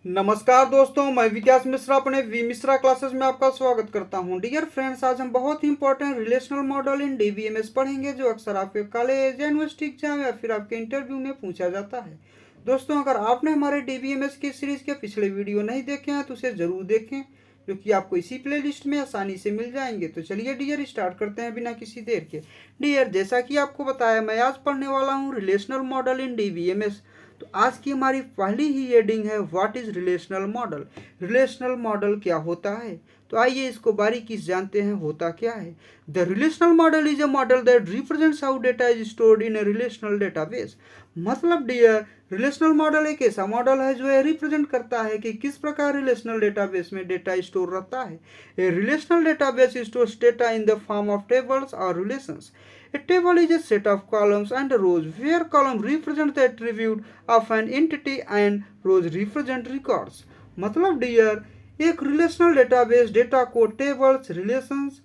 नमस्कार दोस्तों, मैं विकास मिश्रा अपने वी मिश्रा क्लासेस में आपका स्वागत करता हूं। डियर फ्रेंड्स, आज हम बहुत ही important relational model in DBMS पढ़ेंगे, जो अक्सर आपके कॉलेज या यूनिवर्सिटी एग्जाम या फिर आपके इंटरव्यू में पूछा जाता है। दोस्तों, अगर आपने हमारे डीबीएमएस की सीरीज के पिछले वीडियो नहीं देखे हैं तो उसे जरूर देखें, जो कि आपको इसी प्लेलिस्ट में आसानी से मिल जाएंगे। तो चलिए डियर, स्टार्ट करते हैं बिना किसी देर के। डियर, जैसा कि आपको बताया, मैं आज पढ़ने वाला हूँ रिलेशनल मॉडल इन डीबीएमएस। तो आज की हमारी पहली ही हेडिंग है what is relational model. Relational model क्या होता है, तो आइए इसको बारीकी से जानते हैं होता क्या है। The relational model is a model that represents how data is stored in A relational database. मतलब डियर, रिलेशनल मॉडल एक ऐसा मॉडल है जो रिप्रेजेंट करता है कि किस प्रकार रिलेशनल डेटाबेस में डेटा स्टोर रहता है। A relational database stores data in the form of tables और relations. A table is a set of columns and rows where column represent the attribute of an entity and rows represent records। मतलब dear, एक relational database data को tables relations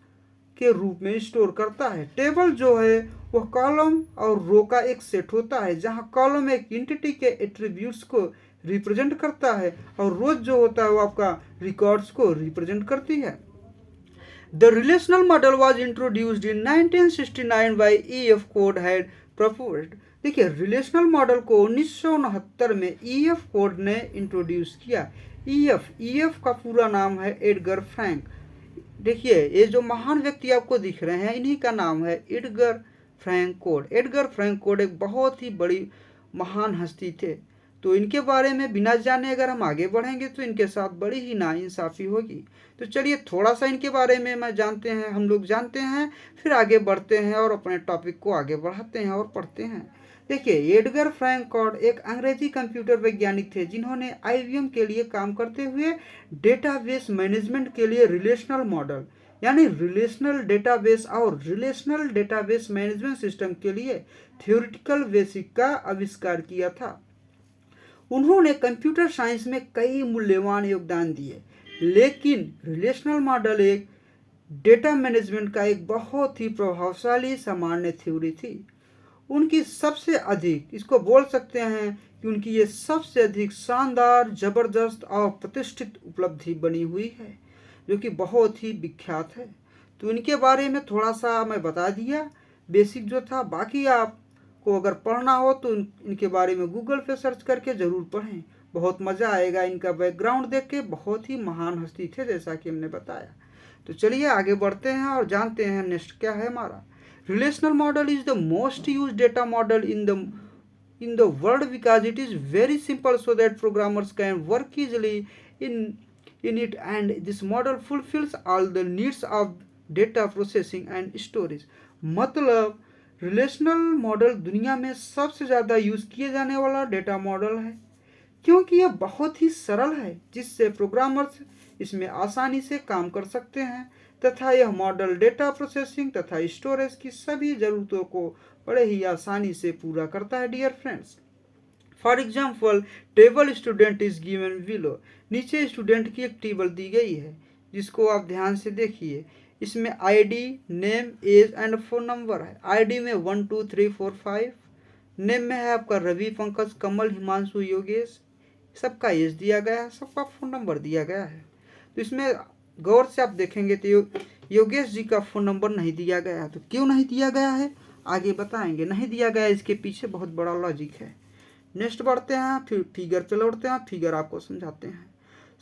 के रूप में store करता है। Table जो है वह कॉलम और रो का एक सेट होता है, जहां कॉलम एक एंटिटी के एट्रीब्यूट्स को रिप्रेजेंट करता है और रोज जो होता है वो आपका रिकॉर्ड्स को रिप्रेजेंट करती है। The relational model was introduced in 1969 by E.F. Code had proposed। देखिए, रिलेशनल मॉडल को 1969 में E.F. कोड ने इंट्रोड्यूस किया। E.F. का पूरा नाम है एडगर फ्रैंक। देखिए, ये जो महान व्यक्ति आपको दिख रहे हैं, इन्हीं का नाम है Edgar Frank code. Edgar Frank code एक बहुत ही बड़ी महान हस्ती थे। तो इनके बारे में बिना जाने अगर हम आगे बढ़ेंगे तो इनके साथ बड़ी ही नाइंसाफ़ी होगी। तो चलिए थोड़ा सा इनके बारे में हम लोग जानते हैं, फिर आगे बढ़ते हैं और अपने टॉपिक को आगे बढ़ाते हैं और पढ़ते हैं। देखिए, एडगर फ्रैंक कोड एक अंग्रेजी कंप्यूटर वैज्ञानिक थे, जिन्होंने आईबीएम के लिए काम करते हुए डेटाबेस मैनेजमेंट के लिए रिलेशनल मॉडल यानी रिलेशनल डेटाबेस और रिलेशनल डेटाबेस मैनेजमेंट सिस्टम के लिए थ्योरेटिकल बेसिक का आविष्कार किया था। उन्होंने कंप्यूटर साइंस में कई मूल्यवान योगदान दिए, लेकिन रिलेशनल मॉडल एक डेटा मैनेजमेंट का एक बहुत ही प्रभावशाली सामान्य थ्योरी थी। उनकी सबसे अधिक, इसको बोल सकते हैं कि उनकी ये सबसे अधिक शानदार, जबरदस्त और प्रतिष्ठित उपलब्धि बनी हुई है, जो कि बहुत ही विख्यात है। तो इनके बारे में थोड़ा सा मैं बता दिया, बेसिक जो था। बाकी आपको अगर पढ़ना हो तो इनके बारे में गूगल पे सर्च करके ज़रूर पढ़ें, बहुत मज़ा आएगा। इनका बैकग्राउंड देख के बहुत ही महान हस्ती थे, जैसा कि हमने बताया। तो चलिए आगे बढ़ते हैं और जानते हैं नेक्स्ट क्या है हमारा। Relational model is the most used data model in the world because it is very simple so that programmers can work easily in in it, and this model fulfills all the needs of data processing and storage। मतलब relational model दुनिया में सबसे ज़्यादा use किए जाने वाला data model है, क्योंकि यह बहुत ही सरल है, जिससे प्रोग्रामर्स इसमें आसानी से काम कर सकते हैं, तथा यह मॉडल डेटा प्रोसेसिंग तथा स्टोरेज की सभी ज़रूरतों को बड़े ही आसानी से पूरा करता है। Dear friends, for example table student is given below. नीचे स्टूडेंट की एक टेबल दी गई है, जिसको आप ध्यान से देखिए। इसमें ID, name, age and phone number है। आईडी में 1 2 3 4 5, नेम में है आपका रवि, पंकज, कमल, हिमांशु, योगेश। सबका एज दिया गया है, सबका फ़ोन नंबर दिया गया है। तो इसमें गौर से आप देखेंगे तो योगेश जी का फ़ोन नंबर नहीं दिया गया है। तो क्यों नहीं दिया गया है, आगे बताएंगे। नहीं दिया गया, इसके पीछे बहुत बड़ा लॉजिक है। नेक्स्ट बढ़ते हैं, फिर फिगर पे लौटते हैं, फिगर आपको समझाते हैं।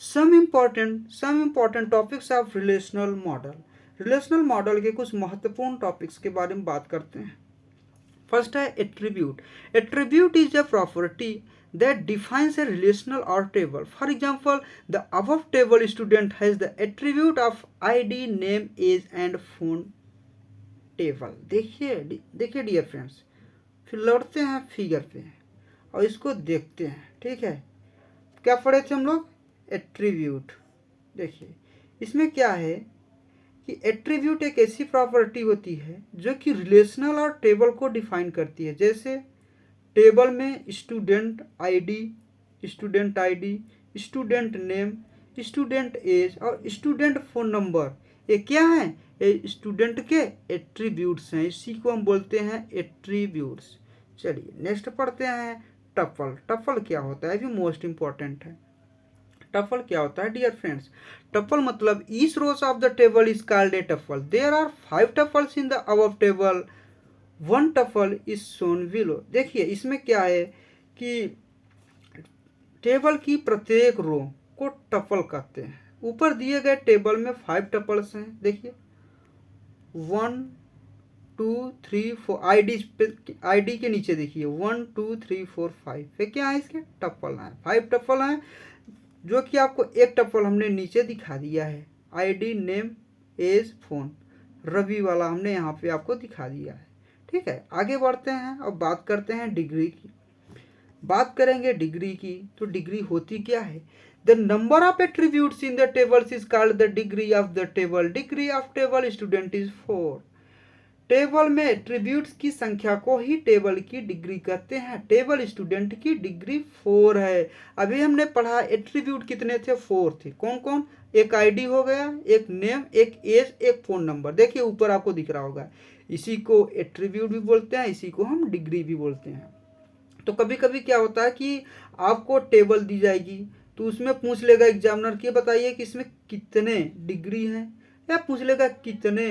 Some important topics of relational model. Relational model के कुछ महत्वपूर्ण टॉपिक्स के बारे में बात करते हैं। फर्स्ट है attribute. Attribute is a property that defines a relational or table. For example, the above table student has the attribute of ID, name, age and phone table। देखिए डियर फ्रेंड्स, फिर लौटते हैं फिगर पे और इसको देखते हैं। ठीक है, क्या पढ़े थे हम लोग? एट्रीब्यूट। देखिए इसमें क्या है कि एट्रीब्यूट एक ऐसी प्रॉपर्टी होती है जो कि रिलेशनल और टेबल को डिफाइन करती है। जैसे टेबल में student ID, student name, student age और स्टूडेंट फ़ोन नंबर, ये क्या है? ये स्टूडेंट के एट्रीब्यूट्स हैं, इसी को हम बोलते हैं एट्रीब्यूट्स। चलिए नेक्स्ट पढ़ते हैं टपल। टपल क्या होता है, भी मोस्ट इम्पॉर्टेंट है। टफल क्या होता है डियर फ्रेंड्स? टफल मतलब each rows of the table is called a tuple. There are 5 tuples in the above table, 1 tuple is shown below. देखिए इसमें क्या है कि टेबल की प्रत्येक रो को टफल कहते हैं। ऊपर दिए गए टेबल में 5 टपल्स हैं। देखिए 1 2 3 4, आईडी के नीचे देखिए 1 2 3 4 5 पे क्या है, इसके टप्पल हैं, 5 टप्पल हैं, जो कि आपको एक टप्पल हमने नीचे दिखा दिया है। ID name age phone Ravi वाला हमने यहाँ पे आपको दिखा दिया है। ठीक है, आगे बढ़ते हैं। अब बात करते हैं डिग्री की। बात करेंगे डिग्री की, तो डिग्री होती क्या है? The number of attributes in the tables is called the degree of the table. Degree of table student is 4। Table में एट्रीब्यूट्स की संख्या को ही टेबल की डिग्री कहते हैं। टेबल स्टूडेंट की डिग्री 4 है। अभी हमने पढ़ा एट्रीब्यूट कितने थे? 4 थे। कौन कौन? एक आईडी हो गया, एक नेम, एक एज, एक फोन नंबर। देखिए ऊपर आपको दिख रहा होगा, इसी को एट्रीब्यूट भी बोलते हैं, इसी को हम डिग्री भी बोलते हैं। तो कभी कभी क्या होता है कि आपको टेबल दी जाएगी तो उसमें पूछ लेगा एग्जामिनर कि बताइए कि इसमें कितने डिग्री हैं, या पूछ लेगा कितने,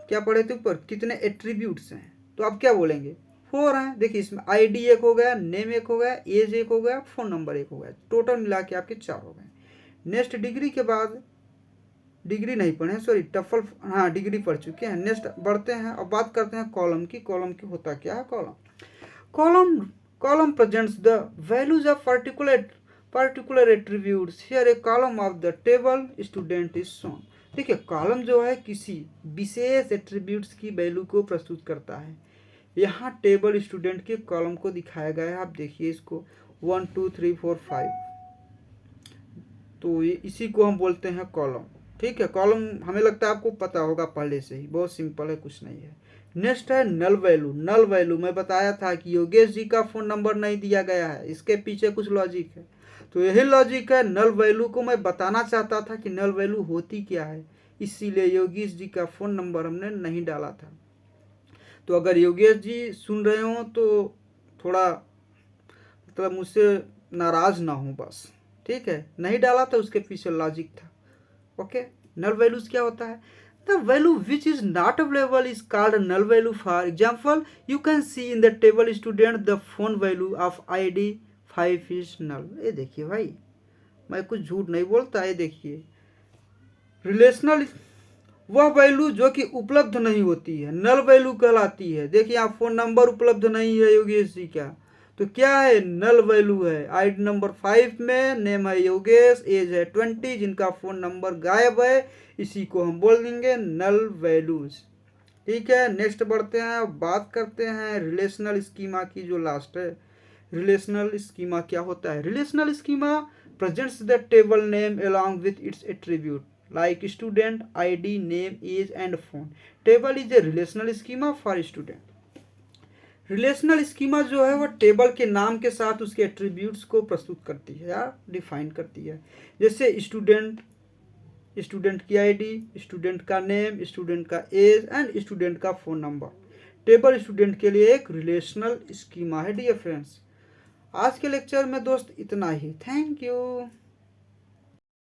क्या पढ़े थे ऊपर, कितने एट्रीब्यूट्स हैं। तो आप क्या बोलेंगे? 4 हैं। देखिए इसमें आईडी एक हो गया, नेम एक हो गया, एज एक हो गया, फोन नंबर एक हो गया, टोटल मिला के आपके 4 हो गए। नेक्स्ट डिग्री के बाद, डिग्री नहीं पढ़े सॉरी, टफल, हाँ डिग्री पढ़ चुके हैं। नेक्स्ट बढ़ते हैं। अब बात करते हैं कॉलम की। कॉलम की होता क्या है? Column presents the values of particular attributes। Here a column of the table student is shown। देखिए कॉलम जो है किसी विशेष एट्रीब्यूट्स की वैल्यू को प्रस्तुत करता है। यहाँ टेबल स्टूडेंट के कॉलम को दिखाया गया है। आप देखिए इसको 1 2 3 4 5, तो ये इसी को हम बोलते हैं कॉलम। ठीक है, कॉलम हमें लगता है आपको पता होगा पहले से ही, बहुत सिंपल है, कुछ नहीं है। नेक्स्ट है नल वैल्यू। नल वैल्यू मैं बताया था कि योगेश जी का फोन नंबर नहीं दिया गया है, इसके पीछे कुछ लॉजिक है। तो यही लॉजिक है, नल वैल्यू को मैं बताना चाहता था कि नल वैल्यू होती क्या है, इसीलिए योगेश जी का फोन नंबर हमने नहीं डाला था। तो अगर योगेश जी सुन रहे हो तो थोड़ा मतलब मुझसे नाराज ना हो बस। ठीक है, नहीं डाला था, उसके पीछे लॉजिक था। ओके, नल वैल्यूज क्या होता है? The value which is not available is called null value। For example, you can see in the table student the phone value of ID 5 is null। ये देखिए भाई, मैं कुछ झूठ नहीं बोलता। ये देखिए रिलेशनल वह वैल्यू जो कि उपलब्ध नहीं होती है, नल वैल्यू कहलाती है। देखिए यहाँ फोन नंबर उपलब्ध नहीं है योगेश जी का, तो क्या है? नल वैल्यू है। आईडी नंबर 5 में नेम है योगेश, एज है 20, जिनका फोन नंबर गायब है, इसी को हम बोल देंगे नल वैल्यूज। ठीक है, नेक्स्ट बढ़ते हैं। बात करते हैं रिलेशनल स्कीमा की, जो लास्ट है। रिलेशनल स्कीमा क्या होता है? Relational schema presents the table name along with its attribute like student, ID, name, age and phone। Table is a relational schema for student. Relational schema जो है वह table के नाम के साथ उसके एट्रीब्यूट्स को प्रस्तुत करती है या डिफाइन करती है। जैसे स्टूडेंट, स्टूडेंट की आईडी, स्टूडेंट का नेम, स्टूडेंट का एज एंड स्टूडेंट का फोन नंबर। टेबल स्टूडेंट के लिए एक रिलेशनल स्कीमा है डियर फ्रेंड्स। आज के लेक्चर में दोस्त इतना ही। Thank you.